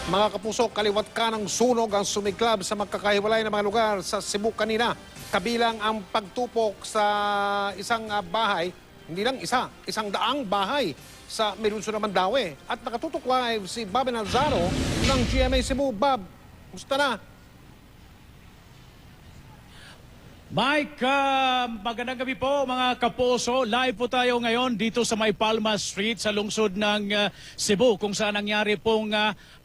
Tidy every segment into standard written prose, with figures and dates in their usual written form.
Mga kapuso, kaliwat ka ng sunog ang sumiklab sa magkakahiwalay na mga lugar sa Cebu kanina. Kabilang ang pagtupok sa isang bahay, hindi lang isang daang bahay sa Melunso na Mandaue. At nakatutok live si Bob Nalzaro ng GMA Cebu. Bob, musta na? Mike, magandang gabi po mga kapuso. Live po tayo ngayon dito sa May Palma Street sa lungsod ng Cebu kung saan nangyari pong,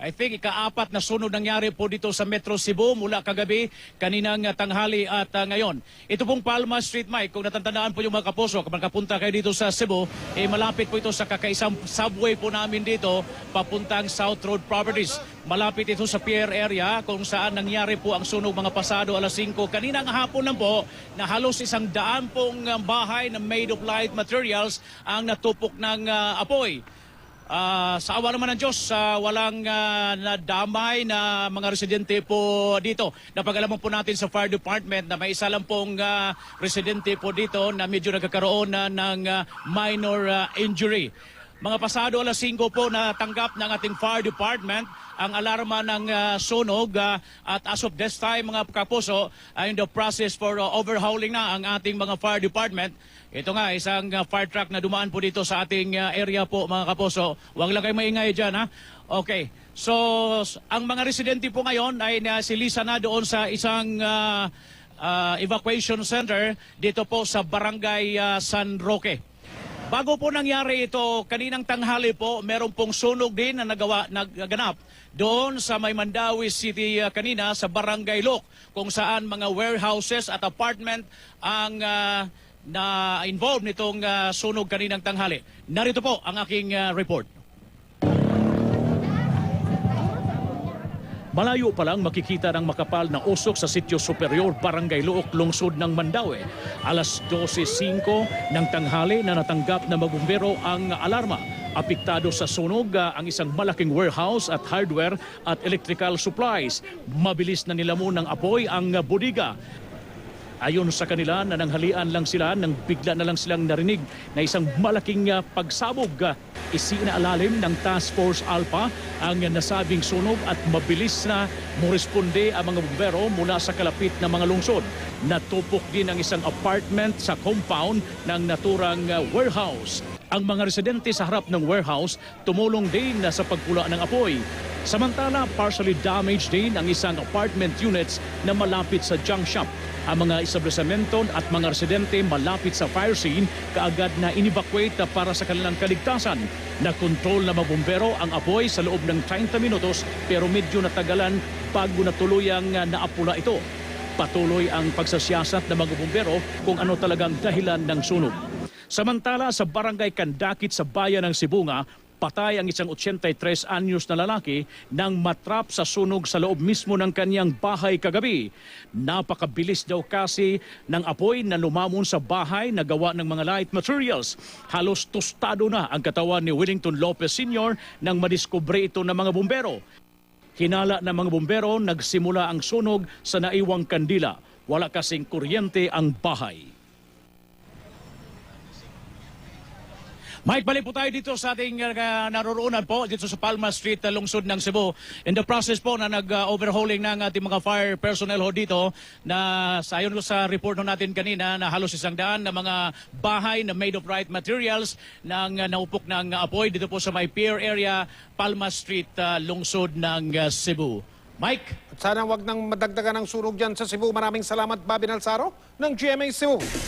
I think, ika-4 na sunog nangyari po dito sa Metro Cebu mula kagabi, kaninang tanghali at ngayon. Ito pong Palma Street, Mike, kung natatandaan po yung mga kapuso, kapag kapunta kayo dito sa Cebu, malapit po ito sa kakaisang subway po namin dito papuntang South Road Properties. Malapit ito sa pier area kung saan nangyari po ang sunog mga pasado alas 5 kaninang hapon lang po na halos 100 pong bahay na made of light materials ang natupok ng apoy. Sa awa naman ng Diyos, walang nadamay na mga residente po dito. Napag-alaman po natin sa fire department na may isa lang pong residente po dito na medyo nagkakaroon ng minor injury. Mga pasado alas 5 po natanggap ng ating fire department ang alarma ng sunog at as of this time mga kapuso ay in the process for overhauling na ang ating mga fire department. Ito nga isang fire truck na dumaan po dito sa ating area po mga kapuso. Huwag lang kayo maingay dyan ha. Okay. So ang mga residente po ngayon ay nasilisa na doon sa isang evacuation center dito po sa Barangay San Roque. Bago po nangyari ito, kaninang tanghali po, meron pong sunog din na naganap doon sa May Mandaue City kanina sa Barangay Lok, kung saan mga warehouses at apartment ang na-involved nitong sunog kaninang tanghali. Narito po ang aking report. Malayo pa lang makikita ng makapal na usok sa Sitio Superior, Barangay Luok, lungsod ng Mandaue. Alas 12:05 ng tanghali na natanggap na mabumbero ang alarma. Apektado sa sunog ang isang malaking warehouse at hardware at electrical supplies. Mabilis na nilamon ng apoy ang bodega. Ayon sa kanila, nananghalian lang sila nang bigla na lang silang narinig na isang malaking pagsabog. Isinaalalin ng Task Force Alpha ang nasabing sunog at mabilis na muresponde ang mga bumbero mula sa kalapit na mga lungsod. Natupok din ang isang apartment sa compound ng naturang warehouse. Ang mga residente sa harap ng warehouse tumulong din sa pagpula ng apoy. Samantala, partially damaged din ang isang apartment units na malapit sa junk shop. Ang mga establishmento at mga residente malapit sa fire scene kaagad na in-evacuate para sa kanilang kaligtasan. Nakontrol na mga bumbero ang apoy sa loob ng 30 minutos pero medyo natagalan bago natuluyang naapula ito. Patuloy ang pagsasiyasat ng mga bumbero kung ano talagang dahilan ng sunog. Samantala sa Barangay Kandakit sa bayan ng Cebu nga, patay ang isang 83 anyos na lalaki nang matrap sa sunog sa loob mismo ng kanyang bahay kagabi. Napakabilis daw kasi ng apoy na lumamon sa bahay na gawa ng mga light materials. Halos tostado na ang katawan ni Wellington Lopez Sr. nang madiskubre ito ng mga bumbero. Hinala ng mga bumbero, nagsimula ang sunog sa naiwang kandila. Wala kasing kuryente ang bahay. Mike, balik po tayo dito sa ating naroroonan po dito sa Palma Street, lungsod ng Cebu. In the process po na nag-overhauling ng ating mga fire personnel ho dito na ayon sa report natin kanina na halos 100 na mga bahay na made of light materials nang naupok ng apoy dito po sa may pier area, Palma Street, lungsod ng Cebu. Mike? At sana wag nang madagdagan ng sunog dyan sa Cebu. Maraming salamat, Bobby Nalzaro ng GMA Cebu.